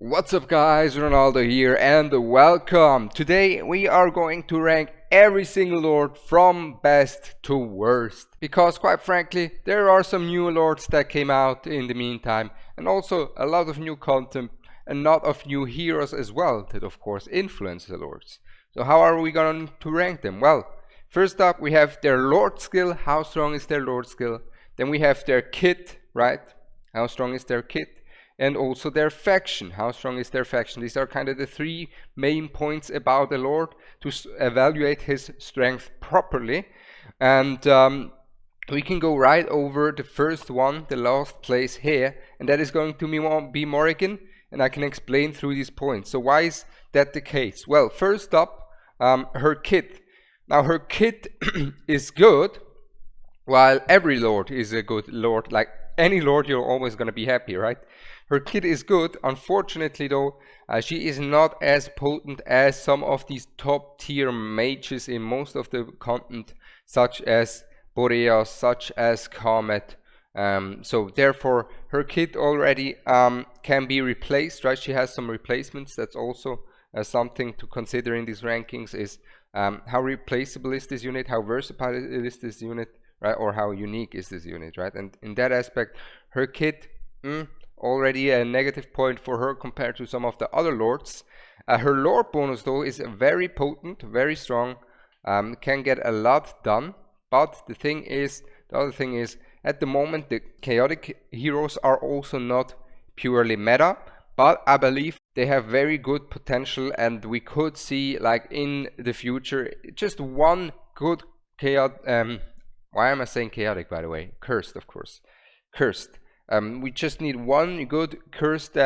What's up guys, Ronaldo here and welcome. Today we are going to rank every single lord from best to worst. Because quite frankly, there are some new lords that came out in the meantime and also a lot of new content and a lot of new heroes as well that of course influence the lords. So how are we going to rank them? Well, first up we have their lord skill. How strong is their lord skill? Then we have their kit, right? How strong is their kit? And also their faction. How strong is their faction? These are kind of the three main points about the lord to evaluate his strength properly. And we can go right over the first one, the last place here, and that is going to be Morrigan, and I can explain through these points. So why is that the case? Well, first up, her kit. Now her kit is good, while every lord is a good lord. Like any lord, you're always going to be happy, right? Her kit is good. Unfortunately though, she is not as potent as some of these top tier mages in most of the content, such as Boreas, such as Comet. So therefore her kit already can be replaced, right? She has some replacements. That's also something to consider in these rankings, is how replaceable is this unit, how versatile is this unit, right? Or how unique is this unit, right? And in that aspect, her kit, already a negative point for her compared to some of the other lords. Her lord bonus though is very potent, very strong, can get a lot done. But the other thing is, at the moment the chaotic heroes are also not purely meta, but I believe they have very good potential, and we could see, like in the future, just one good chaotic. Why am I saying chaotic, by the way? Cursed, of course. Cursed. We just need one good cursed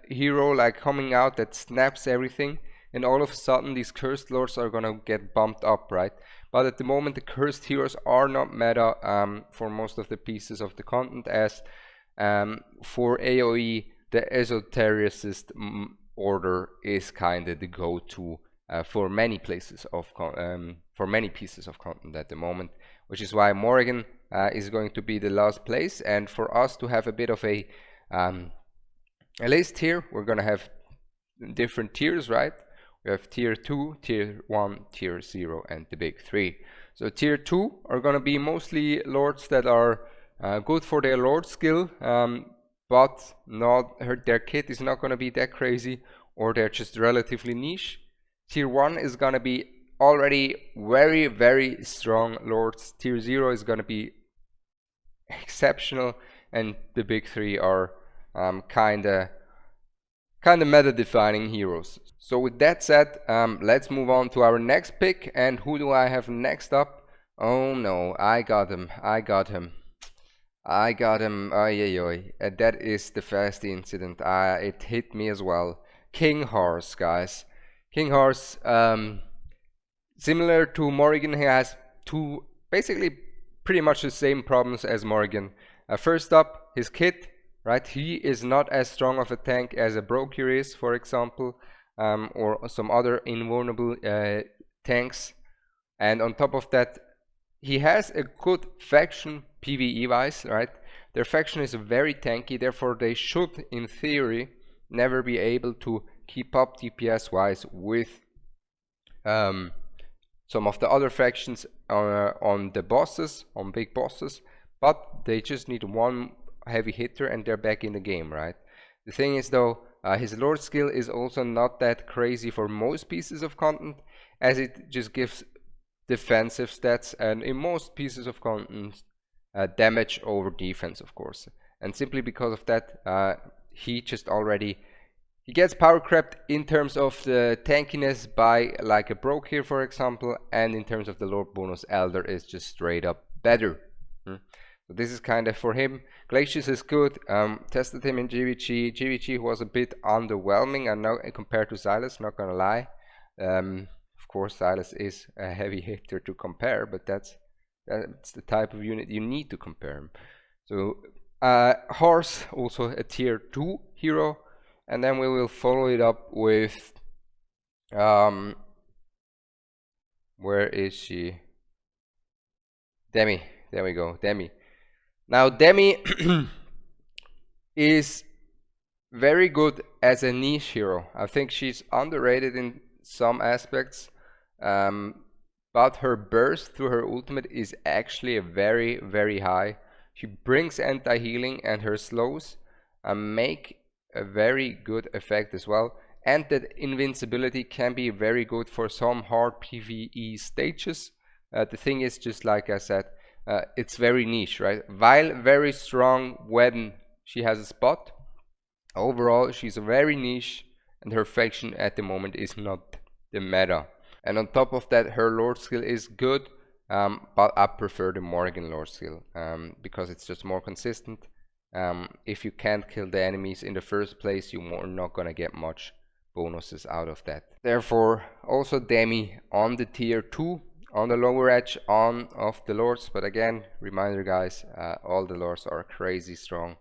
hero like coming out that snaps everything, and all of a sudden these cursed lords are gonna get bumped up, right? But at the moment the cursed heroes are not meta for most of the pieces of the content, as for AoE the esotericist order is kinda the go-to for many pieces of content at the moment, which is why Morrigan is going to be the last place. And for us to have a bit of a list here, we're gonna have different tiers, right? We have tier 2, tier 1, tier 0, and the big 3. So tier 2 are gonna be mostly lords that are good for their lord skill, but their kit is not gonna be that crazy, or they're just relatively niche. Tier 1 is gonna be already very, very strong lords. Tier 0 is gonna be exceptional, and the big 3 are kinda meta defining heroes. So with that said, let's move on to our next pick. And who do I have next up? Oh no, I got him. That is the fast incident. It hit me as well. King Harz, guys. King Harz, similar to Morrigan, he has two basically pretty much the same problems as Morrigan. First up, his kit, right? He is not as strong of a tank as a Brokir is, for example, or some other invulnerable tanks. And on top of that, he has a good faction PvE wise, right? Their faction is very tanky, therefore they should, in theory, never be able to keep up DPS wise with some of the other factions on the bosses, on big bosses, but they just need one heavy hitter and they're back in the game, right? The thing is though, his lord skill is also not that crazy for most pieces of content, as it just gives defensive stats, and in most pieces of content damage over defense, of course. And simply because of that, he gets power crept in terms of the tankiness by like a Brokir, for example, and in terms of the lord bonus, Elddr is just straight up better. So this is kind of for him. Glacius is good. Tested him in GVG. GVG was a bit underwhelming, and now compared to Silas, not gonna lie. Of course, Silas is a heavy hitter to compare, but that's the type of unit you need to compare him. So Harz, also a tier 2 hero. And then we will follow it up with where is she? Demi. There we go, Demi. Now Demi is very good as a niche hero. I think she's underrated in some aspects, but her burst through her ultimate is actually very, very high. She brings anti-healing, and her slows make a very good effect as well. And that invincibility can be very good for some hard PvE stages. The thing is, just like I said, it's very niche, right? While very strong when she has a spot, overall she's very niche, and her faction at the moment is not the meta. And on top of that, her lord skill is good, but I prefer the Morrigan lord skill because it's just more consistent. If you can't kill the enemies in the first place, you're not gonna get much bonuses out of that. Therefore, also Demi on the tier 2, on the lower edge of the lords. But again, reminder guys, all the lords are crazy strong,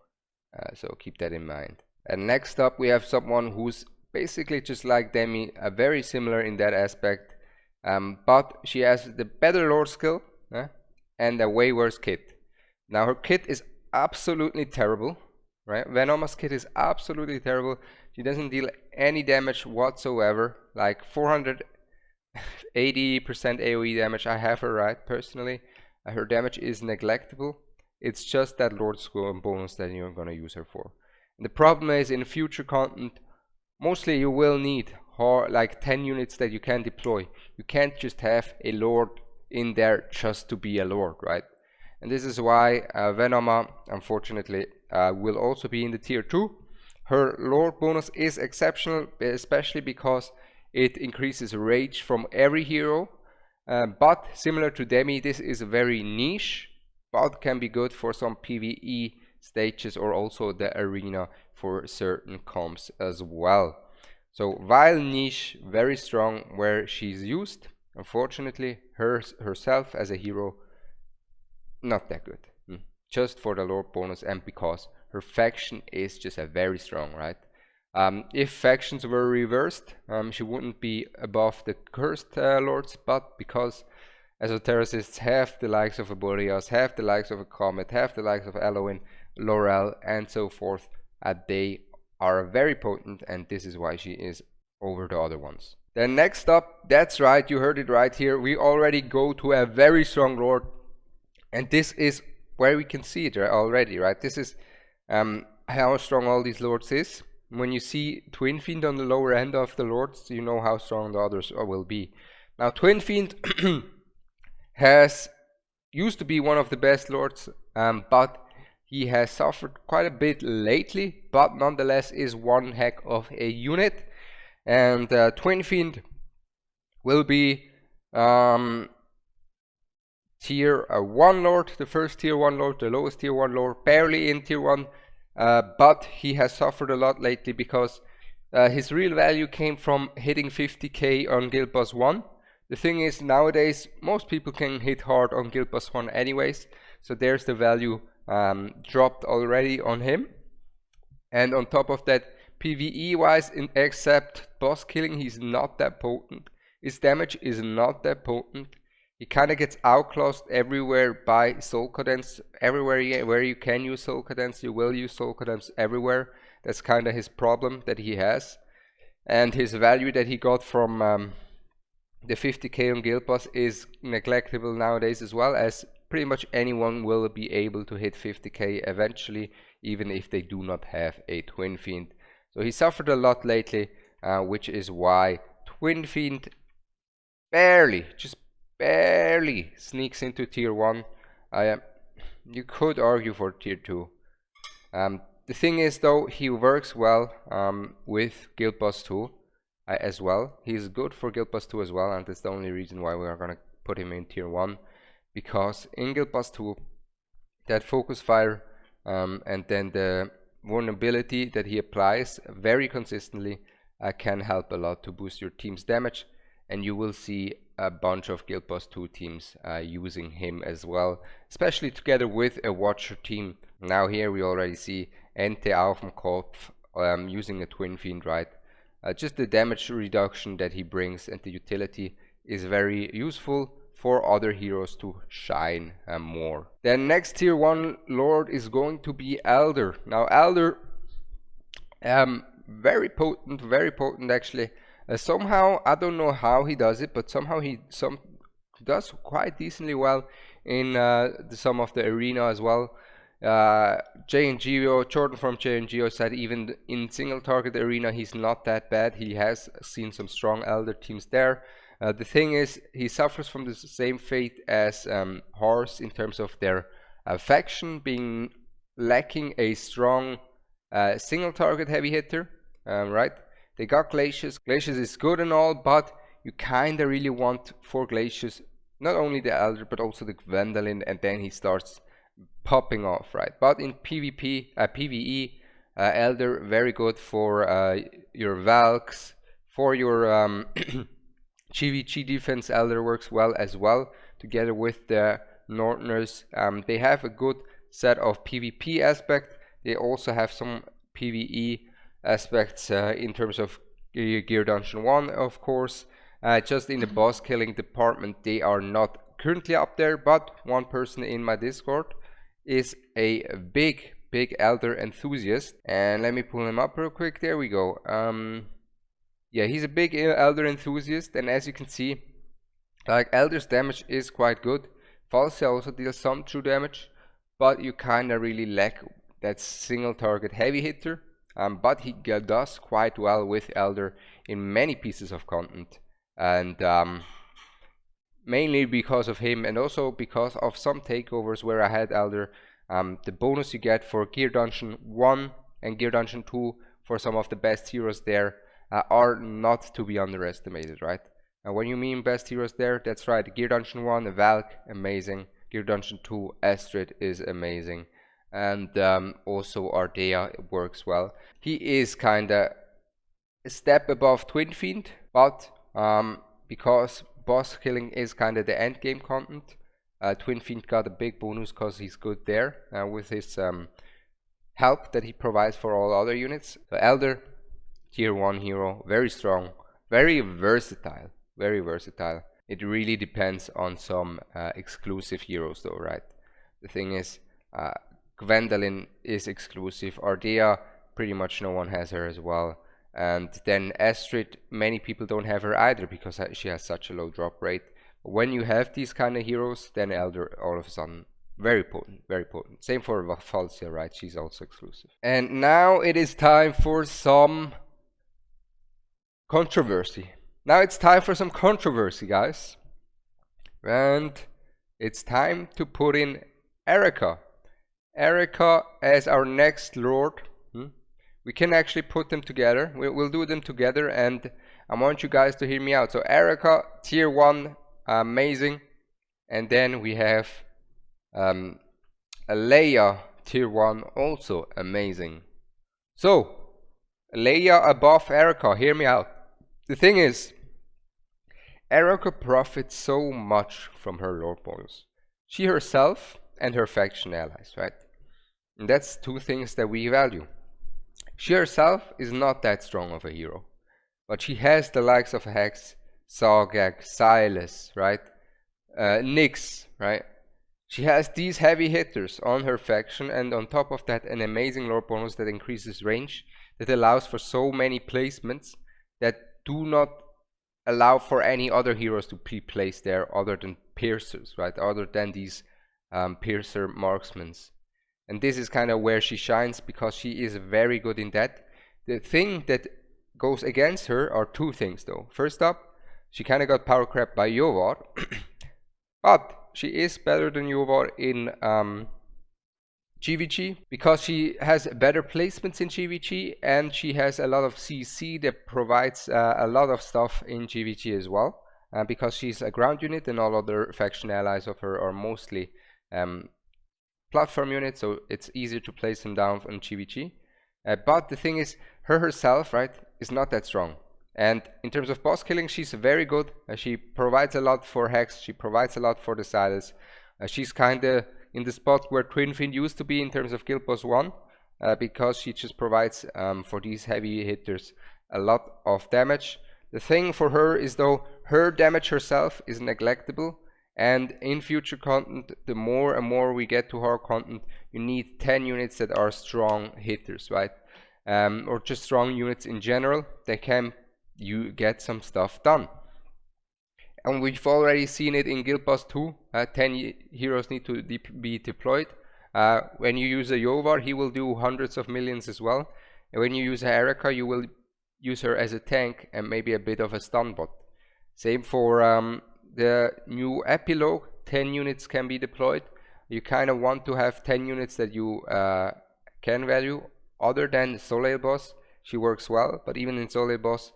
so keep that in mind. And next up we have someone who's basically just like Demi, very similar in that aspect, but she has the better lord skill and a way worse kit. Now her kit is absolutely terrible, right? Venoma's kit is absolutely terrible. She doesn't deal any damage whatsoever, like 480% AoE damage. I have her right personally. Her damage is neglectable. It's just that lord skill and bonus that you're gonna use her for. And the problem is, in future content, mostly you will need like 10 units that you can deploy. You can't just have a lord in there just to be a lord, right? And this is why Venoma, unfortunately, will also be in the tier 2. Her lord bonus is exceptional, especially because it increases rage from every hero. But similar to Demi, this is very niche, but can be good for some PvE stages or also the arena for certain comps as well. So while niche, very strong where she's used, unfortunately herself as a hero, not that good. Just for the lord bonus and because her faction is just a very strong, right? If factions were reversed, she wouldn't be above the cursed lords, but because esotericists have the likes of a Boreas, have the likes of a Comet, have the likes of Eloin, Laurel, and so forth, they are very potent, and this is why she is over the other ones. Then next up, that's right, you heard it right here, we already go to a very strong lord, and this is where we can see it already, right? This is how strong all these lords is. When you see Twinfiend on the lower end of the lords, you know how strong the others will be. Now Twinfiend has used to be one of the best lords, but he has suffered quite a bit lately, but nonetheless is one heck of a unit. And Twinfiend will be tier 1 lord, the first tier 1 lord, the lowest tier 1 lord, barely in tier 1, but he has suffered a lot lately because his real value came from hitting 50k on Guild Boss 1. The thing is, nowadays most people can hit hard on Guild Boss 1 anyways, so there's the value dropped already on him. And on top of that, PvE wise, except boss killing, he's not that potent. His damage is not that potent. He kind of gets outclassed everywhere by Soul Cadence. Everywhere where you can use Soul Cadence, you will use Soul Cadence everywhere. That's kind of his problem that he has. And his value that he got from the 50k on Guild Boss is neglectable nowadays, as well as pretty much anyone will be able to hit 50k eventually, even if they do not have a Twinfiend. So he suffered a lot lately, which is why Twinfiend barely, just barely sneaks into tier 1. You could argue for tier 2. The thing is though, he works well with Guild Boss 2 as well. He's good for Guild Boss 2 as well, and that's the only reason why we are going to put him in tier 1. Because in Guild Boss 2, that focus fire and then the vulnerability that he applies very consistently can help a lot to boost your team's damage, and you will see a bunch of Guild Boss 2 teams using him as well, especially together with a Watcher team. Now here we already see Ente auf dem Kopf using a Twinfiend, right? Just the damage reduction that he brings and the utility is very useful for other heroes to shine more. Then next tier 1 lord is going to be Elddr. Now Elddr very potent actually. Somehow, I don't know how he does it, but somehow he does quite decently well in some of the arena as well. Jordan from J&Geo said even in single target arena he's not that bad. He has seen some strong Elddr teams there. The thing is, he suffers from the same fate as Harz in terms of their faction being lacking a strong single target heavy hitter, right? They got Glacius. Glacius is good and all, but you kinda really want for Glacius not only the Elddr but also the Gwendoline, and then he starts popping off, right? But in PvP, PvE, Elddr very good for your Valks, for your GVG defense. Elddr works well as well together with the Northerners. They have a good set of PvP aspect. They also have some PvE aspects in terms of Gear Dungeon 1, of course. Just in the boss killing department, they are not currently up there, but one person in my Discord is a big Elddr enthusiast, and let me pull him up real quick. There we go. Yeah, he's a big Elddr enthusiast, and as you can see, like, Elddr's damage is quite good. Falcia also deals some true damage, but you kinda really lack that single target heavy hitter. But he does quite well with Elddr in many pieces of content, and mainly because of him, and also because of some takeovers where I had Elddr. The bonus you get for Gear Dungeon 1 and Gear Dungeon 2 for some of the best heroes there are not to be underestimated, right? And when you mean best heroes there, that's right. Gear Dungeon 1, Valk, amazing. Gear Dungeon 2, Astrid is amazing. And also Ardea works well. He is kinda a step above Twinfiend, but because boss killing is kinda the end game content, Twinfiend got a big bonus because he's good there with his help that he provides for all other units. So Elddr, tier 1 hero, very strong, very versatile, very versatile. It really depends on some exclusive heroes though, right? The thing is, Gwendoline is exclusive. Ardea, pretty much no one has her as well. And then Astrid, many people don't have her either because she has such a low drop rate. When you have these kind of heroes, then Elddr all of a sudden very potent, very potent. Same for Falcia, right? She's also exclusive. And now it is time for some controversy. Now it's time for some controversy, guys. And it's time to put in Aracha. Aracha as our next lord. We can actually put them together. We'll do them together, and I want you guys to hear me out. So Aracha, tier 1, amazing. And then we have Laya, tier 1, also amazing. So, Laya above Aracha, hear me out. The thing is, Aracha profits so much from her lord bonus. She herself and her faction allies, right? And that's two things that we value. She herself is not that strong of a hero, but she has the likes of Hex, Sogak, Silas, right? Nyx, right? She has these heavy hitters on her faction, and on top of that an amazing lord bonus that increases range, that allows for so many placements that do not allow for any other heroes to be placed there other than piercers, right? Other than these piercer marksmen. And this is kind of where she shines because she is very good in that. The thing that goes against her are two things though. First up, she kind of got power crept by Iovar, but she is better than Iovar in GVG because she has better placements in GVG, and she has a lot of CC that provides a lot of stuff in GVG as well, because she's a ground unit and all other faction allies of her are mostly platform units, so it's easier to place them down on GVG. But the thing is, her herself, right, is not that strong. And in terms of boss killing, she's very good. She provides a lot for Hex, she provides a lot for the Silas. She's kinda in the spot where Twinfiend used to be in terms of Guild Boss 1, because she just provides for these heavy hitters a lot of damage. The thing for her is though, her damage herself is neglectable, and in future content, the more and more we get to hard content, you need 10 units that are strong hitters, right? or just strong units in general, they can you get some stuff done. And we've already seen it in Guild Boss 2. 10 heroes need to be deployed. When you use a Iovar, he will do hundreds of millions as well. And when you use Aracha, you will use her as a tank and maybe a bit of a stun bot. Same for the new epilogue. 10 units can be deployed. You kind of want to have 10 units that you can value. Other than Soleil Boss, she works well, but even in Soleil Boss,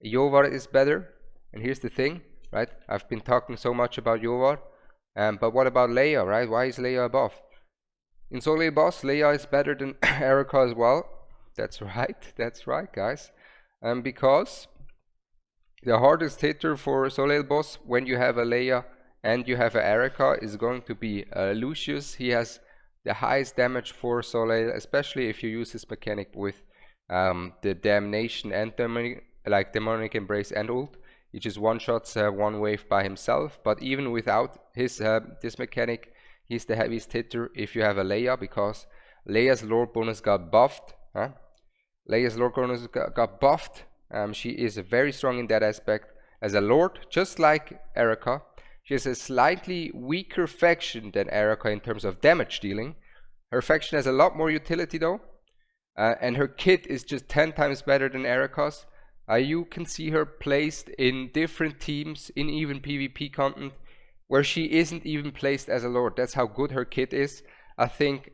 Iovar is better. And here's the thing, right? I've been talking so much about Iovar, but what about Laya, right? Why is Laya above? In Soleil Boss, Laya is better than Aracha as well. That's right, guys. Because the hardest hitter for Soleil Boss when you have a Laya and you have a Aracha is going to be Lucius. He has the highest damage for Soleil, especially if you use his mechanic with the Damnation and Demonic Embrace and ult. He just one-shots one wave by himself, but even without his this mechanic, he's the heaviest hitter if you have a Laya, because Laya's lore bonus got buffed. Laya's lore bonus got buffed. She is very strong in that aspect as a lord, just like Aracha. She has a slightly weaker faction than Aracha in terms of damage dealing. Her faction has a lot more utility though, and her kit is just 10 times better than Aracha's. You can see her placed in different teams in even PvP content where she isn't even placed as a lord. That's how good her kit is. I think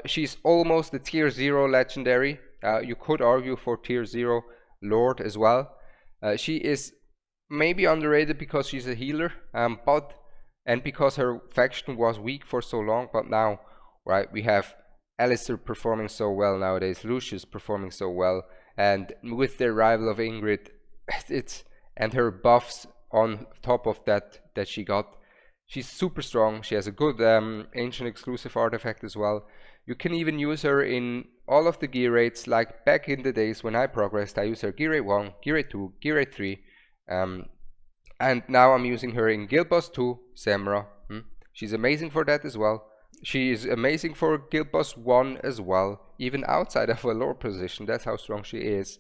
she's almost a tier 0 legendary. You could argue for tier 0 lord as well. She is maybe underrated because she's a healer, and because her faction was weak for so long. But now, right, we have Elddr performing so well nowadays, Lucius performing so well, and with the arrival of Ingrid, and her buffs on top of that she got, she's super strong. She has a good ancient exclusive artifact as well. You can even use her in all of the gear rates, like back in the days when I progressed. I used her gear rate 1, gear rate 2, gear rate 3, and now I'm using her in Guild Boss 2, Samra. She's amazing for that as well. She is amazing for Guild Boss 1 as well, even outside of a lord position. That's how strong she is.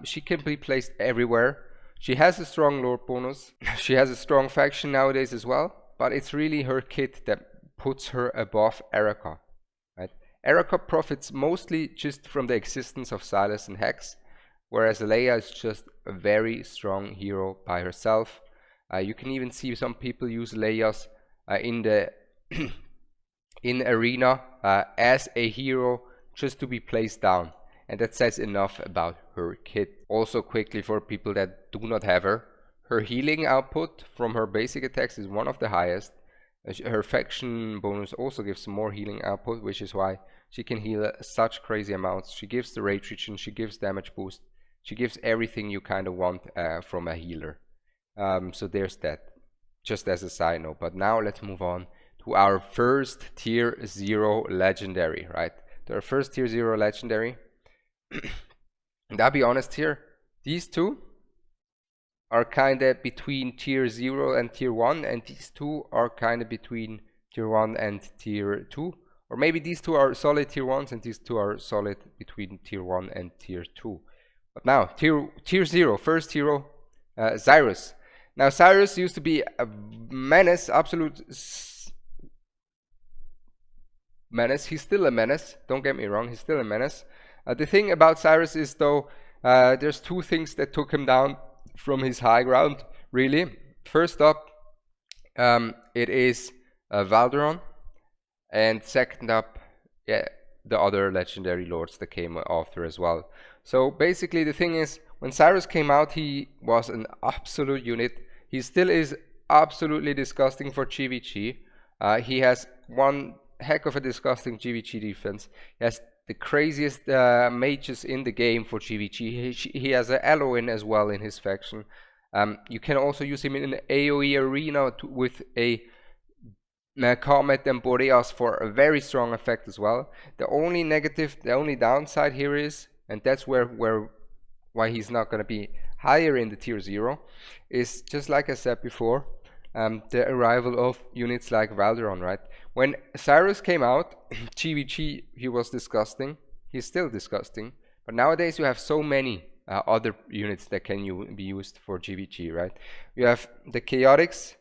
She can be placed everywhere. She has a strong lord bonus. She has a strong faction nowadays as well, but it's really her kit that puts her above Aracha. Right? Aracha profits mostly just from the existence of Silas and Hex, whereas Laya is just a very strong hero by herself. You can even see some people use Layas in the in arena as a hero just to be placed down, and that says enough about her kit. Also, quickly, for people that do not have her, her healing output from her basic attacks is one of the highest. Her faction bonus also gives some more healing output, which is why she can heal such crazy amounts. She gives the rage regen, she gives damage boost, she gives everything you kind of want from a healer. So there's that, just as a side note. But now let's move on to our first tier 0 legendary, right? To our first tier 0 legendary. And I'll be honest here, these two are kind of between tier 0 and tier 1, and these two are kind of between tier 1 and tier 2. Or maybe these two are solid tier 1s and these two are solid between tier 1 and tier 2. But now, tier 0, first hero, Cyrus. Now, Cyrus used to be a menace, absolute menace. He's still a menace, don't get me wrong, he's still a menace. The thing about Cyrus is, though, there's two things that took him down from his high ground, really. First up, it is Valderon, and second up, yeah, the other legendary lords that came after as well. So basically the thing is, when Cyrus came out, he was an absolute unit. He still is absolutely disgusting for GVG. He has one heck of a disgusting GVG defense. He has the craziest mages in the game for GVG. He has an Elohim as well in his faction. You can also use him in an AoE arena with a Comet and Boreas for a very strong effect as well. The only downside here is, and that's why he's not going to be higher in the tier 0, is just like I said before, the arrival of units like Valderon, right? When Cyrus came out, GVG, he was disgusting. He's still disgusting, But nowadays you have so many other units that can be used for GVG, right? You have the Chaotix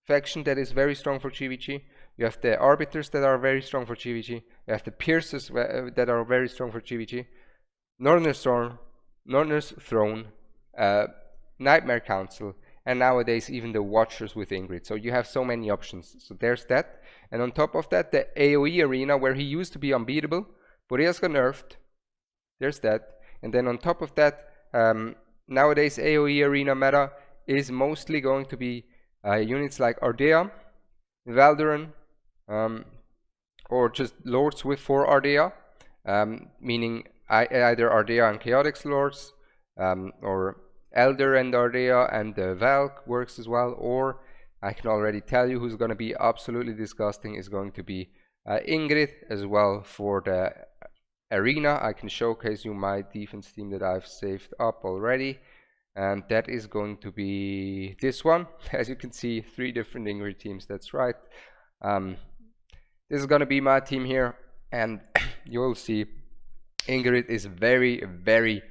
faction that is very strong for GVG. You have the Arbiters that are very strong for GVG. You have the Pierces that are very strong for GVG. Northern's Throne, Nightmare Council, and nowadays even the Watchers with Ingrid. So you have so many options. So there's that. And on top of that, the AoE arena, where he used to be unbeatable, but he has got nerfed. There's that. And then on top of that, nowadays AoE arena meta is mostly going to be units like Ardea, Valderon, or just lords with 4 Ardea, meaning either Ardea and Chaotix lords, or Elddr and Ardea and the Valk works as well. Or I can already tell you who's going to be absolutely disgusting is going to be Ingrid as well for the arena. I can showcase you my defense team that I've saved up already, and that is going to be this one. As you can see, 3 different Ingrid teams. That's right. This is going to be my team here, and you'll see Ingrid is very, very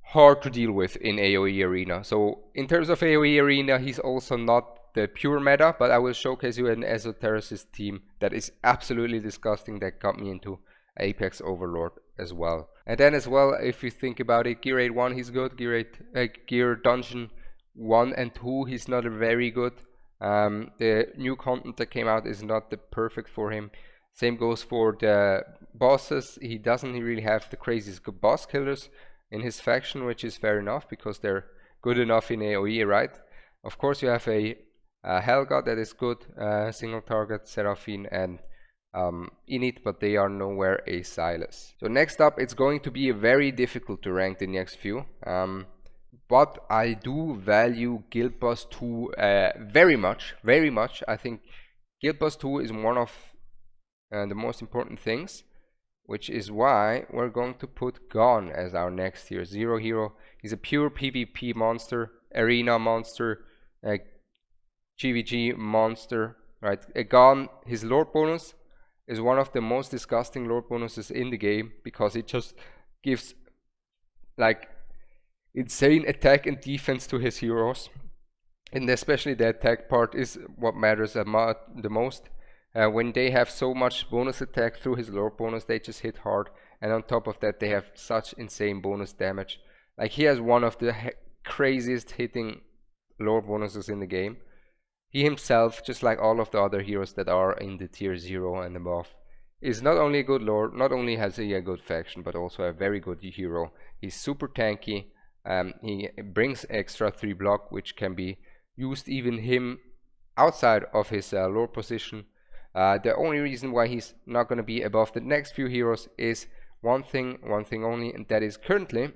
hard to deal with in AoE arena. So in terms of AoE arena, he's also not the pure meta, but I will showcase you an esotericist team that is absolutely disgusting, that got me into Apex Overlord as well. And then as well, if you think about it, Gear 8 1 he's good, Gear Dungeon 1 and 2 he's not very good. The new content that came out is not the perfect for him. Same goes for the bosses. He doesn't really have the craziest good boss killers in his faction, which is fair enough because they're good enough in AoE, right? Of course you have a Hellgod that is good, single target, Seraphine and Init, but they are nowhere a Silas. So next up, it's going to be very difficult to rank the next few, but I do value Guild Boss 2 very much. I think Guild Boss 2 is one of the most important things, which is why we're going to put Ghan as our next tier 0 hero. He's a pure PvP monster, arena monster, GVG monster, right? Ghan, his lord bonus is one of the most disgusting lord bonuses in the game, because it just gives like insane attack and defense to his heroes, and especially the attack part is what matters the most. When they have so much bonus attack through his lord bonus, they just hit hard, and on top of that they have such insane bonus damage. Like, he has one of the craziest hitting lord bonuses in the game. He himself, just like all of the other heroes that are in the tier 0 and above, is not only a good lord, not only has he a good faction, but also a very good hero. He's super tanky. He brings extra 3 block, which can be used even him outside of his lord position. The only reason why he's not going to be above the next few heroes is one thing only, and that is currently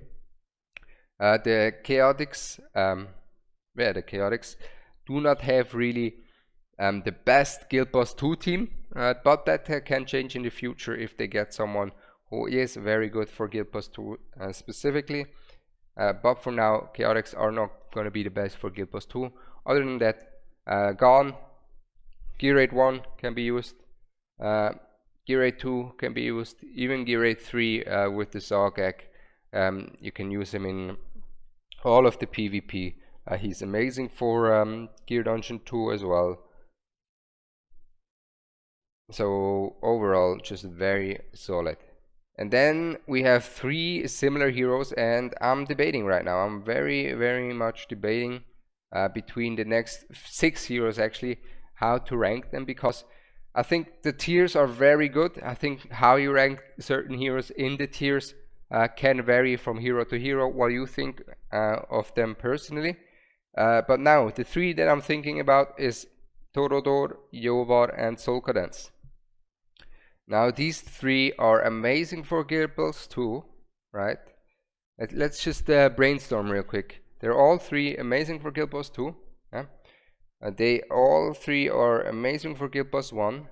the Chaotix. The Chaotix do not have really the best Guild Boss 2 team, but that can change in the future if they get someone who is very good for Guild Boss 2 specifically. But for now, Chaotix are not going to be the best for Guild Boss 2. Other than that, Ghan, Gear 8 1 can be used, Gear 8 2 can be used, even Gear 8 3 with the Zogak. You can use him in all of the PvP. He's amazing for Gear Dungeon 2 as well. So overall, just very solid. And then we have 3 similar heroes, and I'm debating right now. I'm very much debating between the next 6 heroes actually, how to rank them, because I think the tiers are very good. I think how you rank certain heroes in the tiers can vary from hero to hero, what you think of them personally. But now the 3 that I'm thinking about is Toro, Iovar and Solc. Now these 3 are amazing for Guild Boss 2, right? Let's just brainstorm real quick. They're all 3 amazing for Guild Boss 2. Yeah? They all 3 are amazing for Guild Boss 1.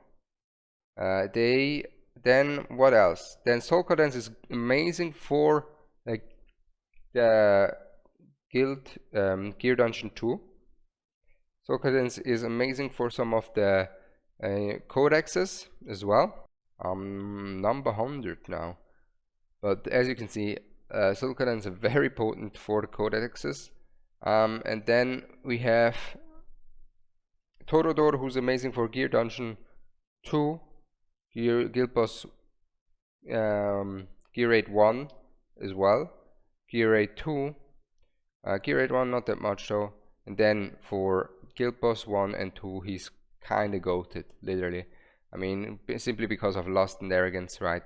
Then what else? Then Solc is amazing for the Gear Dungeon 2. Solc is amazing for some of the codexes as well. Number 100 now. But as you can see, Solc are very potent for the codexes. And then we have Toro, who's amazing for Gear Dungeon 2, Guild Boss Gear Rate 1 as well, Gear Rate 2, Gear Rate 1 not that much though, and then for Guild Boss 1 and 2 he's kinda goated, literally. I mean, simply because of lust and arrogance, right?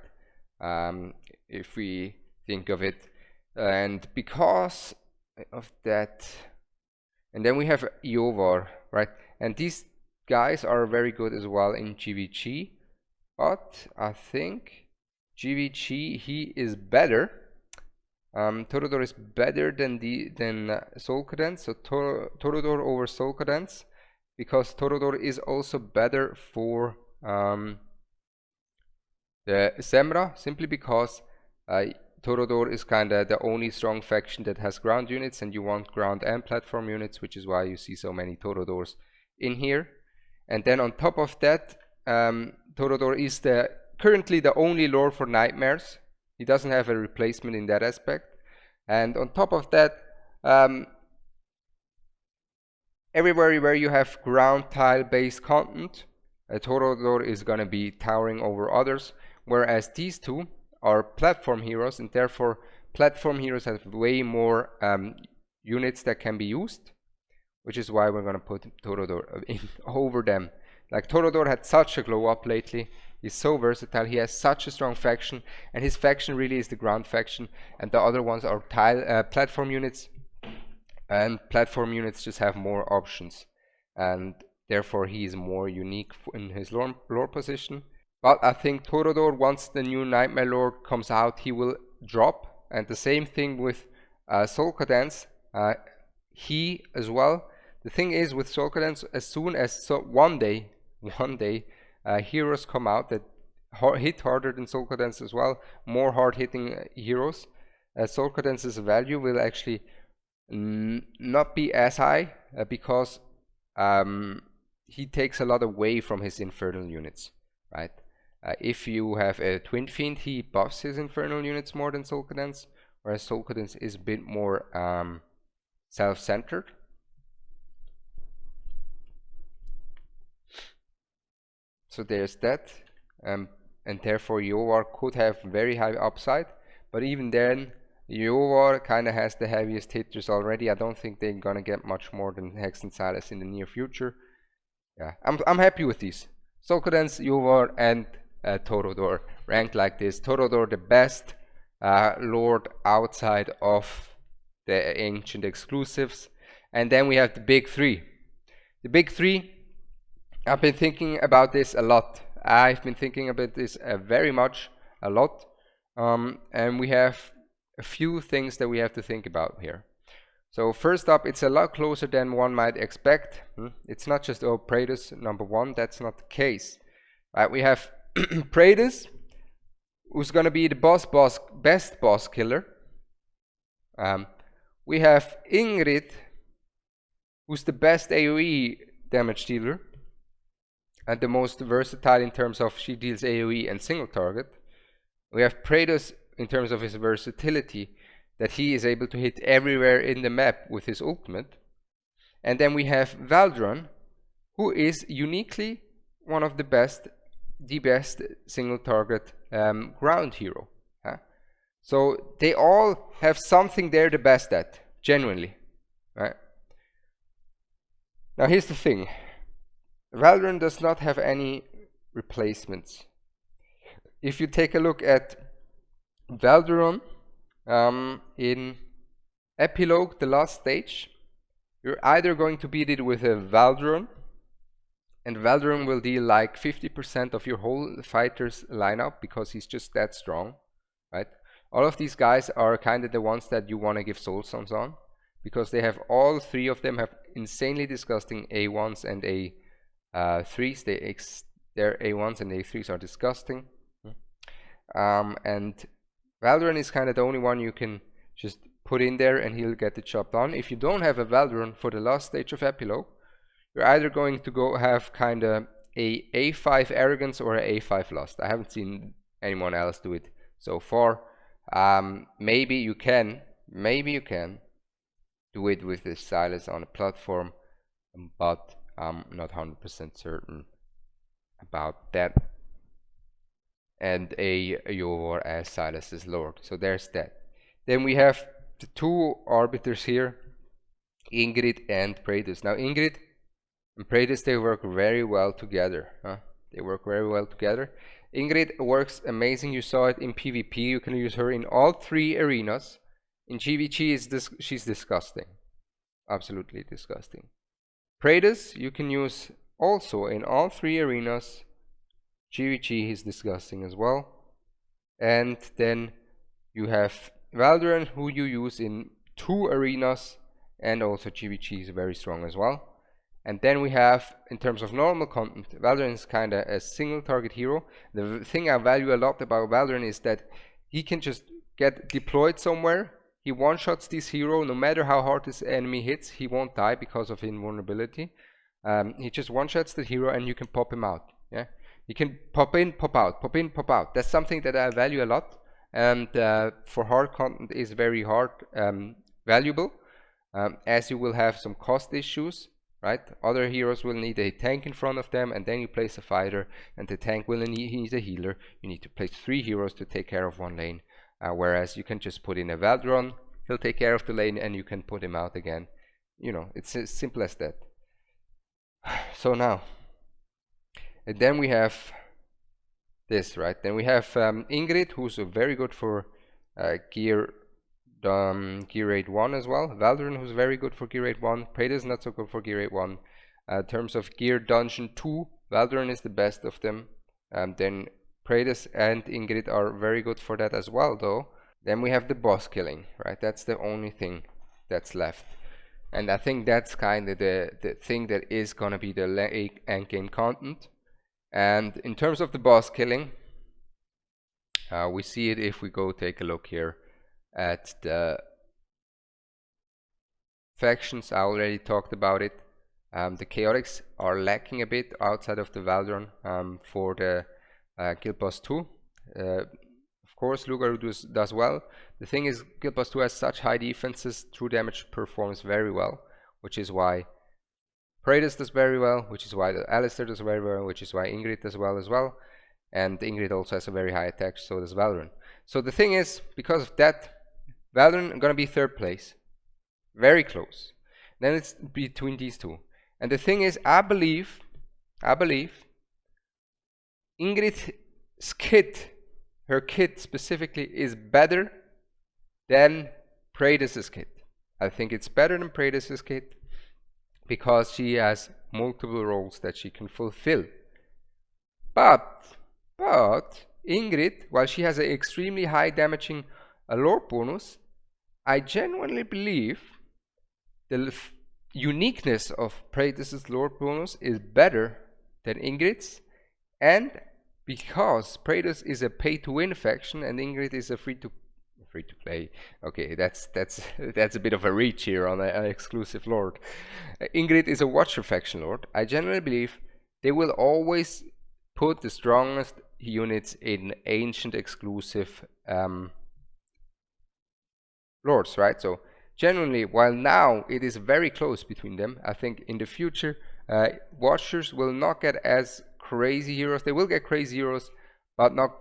If we think of it, and because of that, and then we have Iovar, right? And these guys are very good as well in GVG, but I think GVG he is better. Toro is better than Solc, so Toro over Solc, because Toro is also better for the Semra, simply because Toro is kinda the only strong faction that has ground units, and you want ground and platform units, which is why you see so many Torodors in here. And then on top of that, Torodor is currently the only lord for nightmares. He doesn't have a replacement in that aspect. And on top of that, everywhere where you have ground tile based content, Torodor is gonna be towering over others, whereas these two are platform heroes, and therefore platform heroes have way more units that can be used, which is why we're gonna put Torodor in over them. Like, Torodor had such a glow up lately. He's so versatile, he has such a strong faction, and his faction really is the ground faction, and the other ones are platform units, and platform units just have more options, and therefore he is more unique in his lore position. But I think Torodor, once the new Nightmare Lord comes out, he will drop, and the same thing with Solc, he as well. The thing is with Solc, as soon as one day heroes come out that hit harder than Solc as well, more hard hitting heroes, Solc's value will actually not be as high, because he takes a lot away from his infernal units, right? If you have a Twinfiend, he buffs his infernal units more than Solc, whereas Solc is a bit more self-centered. So there's that, and therefore Iovar could have very high upside, but even then Iovar kinda has the heaviest hitters already. I don't think they're gonna get much more than Hex and Cyrus in the near future. Yeah, I'm happy with these. Solc, Iovar, and Torodor ranked like this. Torodor the best lord outside of the ancient exclusives, and then we have the big three. The big three, I've been thinking about this a lot. I've been thinking about this very much, a lot, and we have a few things that we have to think about here. So first up, it's a lot closer than one might expect. It's not just, oh, Praetus number one. That's not the case. Right, we have Praetus, who's gonna be the best boss killer. We have Ingrid, who's the best AoE damage dealer and the most versatile in terms of she deals AoE and single target. We have Praetus in terms of his versatility, that he is able to hit everywhere in the map with his ultimate. And then we have Valderon, who is uniquely one of the best single target ground hero. So they all have something they're the best at, genuinely, right? Now here's the thing. Valderon does not have any replacements. If you take a look at Valderon in Epilogue, the last stage, you're either going to beat it with a Valderon, and Valderon will deal like 50% of your whole fighter's lineup because he's just that strong, right? All of these guys are kind of the ones that you want to give soul stones on, because they have, all three of them have insanely disgusting A1s and A3s. Their A1s and A3s are disgusting. And Valderon is kind of the only one you can just put in there and he'll get the job done. If you don't have a Valderon for the last stage of Epilogue, you're either going to go have kind of a A5 arrogance or a A5 lust. I haven't seen anyone else do it so far. maybe you can do it with this Silas on a platform, but I'm not 100% certain about that. And a Iovar as Silas's lord. So there's that. Then we have the two arbiters here, Ingrid and Praetus. Now Ingrid and Praetus, they work very well together. They work very well together. Ingrid works amazing. You saw it in PvP. You can use her in all three arenas. In GvG, she's disgusting. Absolutely disgusting. Praetus, you can use also in all three arenas. GvG is disgusting as well. And then you have Valderon, who you use in 2 arenas, and also GvG is very strong as well. And then we have, in terms of normal content, Valderon is kind of a single target hero. The thing I value a lot about Valderon is that he can just get deployed somewhere. He one-shots this hero. No matter how hard this enemy hits, he won't die because of invulnerability. He just one-shots the hero and you can pop him out. Yeah, you can pop in, pop out, pop in, pop out. That's something that I value a lot, and for hard content is very hard valuable, as you will have some cost issues. Right? Other heroes will need a tank in front of them, and then you place a fighter, and the tank will need a healer. You need to place 3 heroes to take care of 1 lane, whereas you can just put in a Valderon, he'll take care of the lane, and you can put him out again. You know, it's as simple as that. So now, and then we have this, right? Then we have Ingrid, who's very good for gear rate 1 as well. Valderon, who's very good for gear rate 1. Praetus not so good for gear rate 1. In terms of gear dungeon 2, Valderon is the best of them. Then Praetus and Ingrid are very good for that as well, though. Then we have the boss killing, right? That's the only thing that's left. And I think that's kind of the thing that is gonna be the late end game content. And in terms of the boss killing, we see it if we go take a look here at the factions. I already talked about it. The chaotics are lacking a bit outside of the Valderon for the Guild Boss 2. Of course, Lugaru does well. The thing is, Guild Boss 2 has such high defenses, true damage performs very well, which is why Praetus does very well, which is why the Elddr does very well, which is why Ingrid does well as well. And Ingrid also has a very high attack, so does Valderon. So the thing is, because of that, Valderon gonna be 3rd place, very close. Then it's between these two, and the thing is, I believe Ingrid's kit, her kit specifically, is better than Praetus's kit. I think it's better than Praetus's kit because she has multiple roles that she can fulfill. But Ingrid, while she has an extremely high damaging lore bonus, I genuinely believe the uniqueness of Praetus' lore bonus is better than Ingrid's, and because Praetus is a pay-to-win faction and Ingrid is a free-to-play. Okay, that's a bit of a reach here on an exclusive lord. Ingrid is a Watcher faction lord. I genuinely believe they will always put the strongest units in ancient exclusive lords, right? So genuinely, while now it is very close between them, I think in the future Watchers will not get as crazy heroes. They will get crazy heroes, but not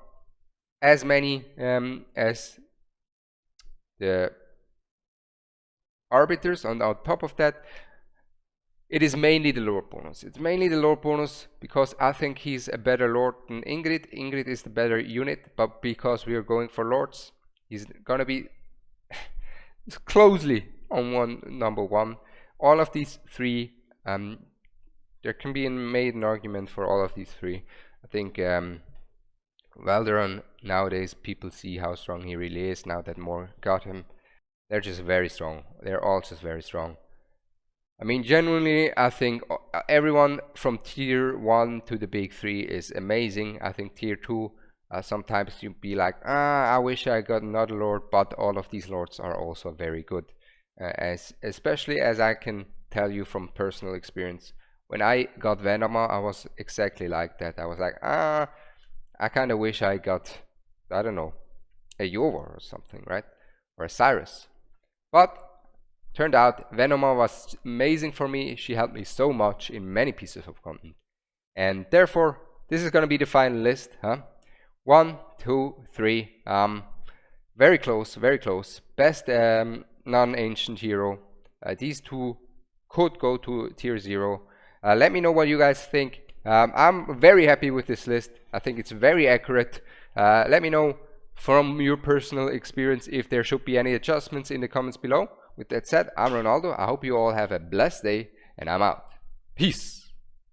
as many as the Arbiters. On top of that, it is mainly the lore bonus. It's mainly the lore bonus because I think he's a better lord than Ingrid. Ingrid is the better unit, but because we are going for lords, he's gonna be closely on number 1. All of these 3, there can be made an argument for all of these 3. I think Valderon, nowadays people see how strong he really is now that more got him. They're just very strong. They're all just very strong. I mean, genuinely, I think everyone from tier 1 to the big 3 is amazing. I think tier 2, sometimes you'd be like, I wish I got another lord, but all of these lords are also very good. Especially as I can tell you from personal experience. When I got Venoma, I was exactly like that. I was like, I kind of wish I got, I don't know, a Iovar or something, right? Or a Cyrus. But turned out Venoma was amazing for me. She helped me so much in many pieces of content. And therefore, this is going to be the final list, huh? 1, 2, 3. Very close, very close. Best non-ancient hero. These two could go to tier 0. Let me know what you guys think. I'm very happy with this list. I think it's very accurate. Let me know from your personal experience if there should be any adjustments in the comments below. With that said, I'm Ronaldo. I hope you all have a blessed day, and I'm out. Peace.